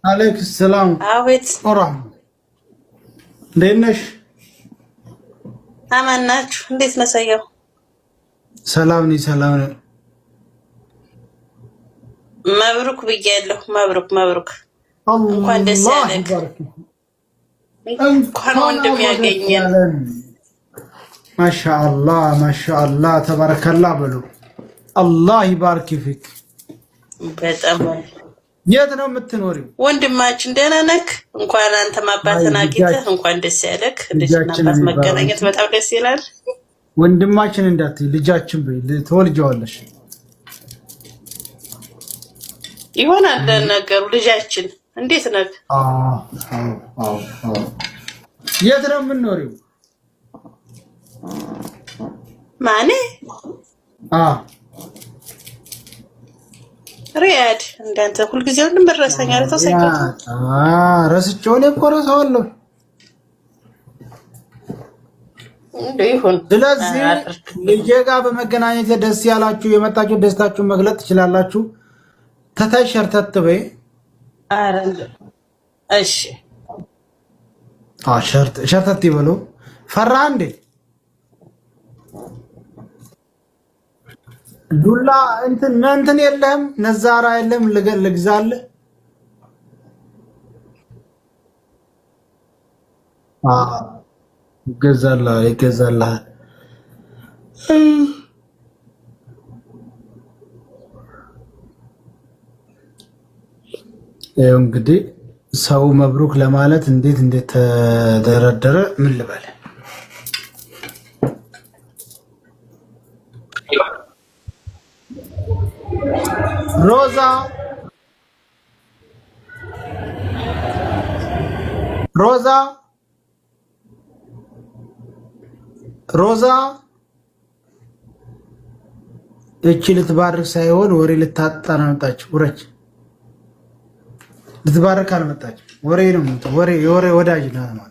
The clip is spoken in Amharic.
عليك السلام ورحمة. ليش؟ አማናችሁ እንዴት ነው ሰየው? ሰላምኒ ሰላምኒ። መብሩክ ብያለሁ። መብሩክ እንኳን ደስ ያለህ። እንኳን ወንድም ያገኘን። ማሻአላህ ተባረከላህ በሉ። አላህ ይባርክ ፊክ። በጣም የት ነው የምትኖሪው? ወንድማችን ደህና ነህ? እንኳን አንተ አባትን አግኝተህ እንኳን ደስ ያለህ። ልጅና አባት መገናኘት በጣም ደስ ይላል። ወንድማችን እንዳትይ ልጃችን በይ፣ ትወልጂዋለሽ። ይሆናል ነገሩ። ልጃችን እንዴት ነህ? የት ነው የምትኖሪው? ማኔ ሪያድ እንዳንተ ሁልጊዜ ወንድም ረሳኝ አለ ተሰቀቀ። ረስቼው ነው እኮ ረሳዋለሁ። ይሁን። ስለዚህ ልጄ ጋር በመገናኘት ደስ ያላችሁ የመጣችሁ ደስታችሁን መግለጥ ትችላላችሁ። ተታይ ሸርተት በይ። እሺ ሸርተት ይበሉ። ፈራ እንዴ? ዱላ እንትን የለም፣ ነዛራ የለም። ልግዛልህ? ይገዛልህ። ይኸው እንግዲህ ሰው መብሩክ ለማለት እንዴት ተደረደረ። ምን ልበል? ሮዛ እቺ ልትባርክ ሳይሆን ወሬ ልታጣ ነው መጣች። ውረች። ልትባርክ አልመጣች። ወሬ ነው የወሬ ወዳጅ ናት ማለት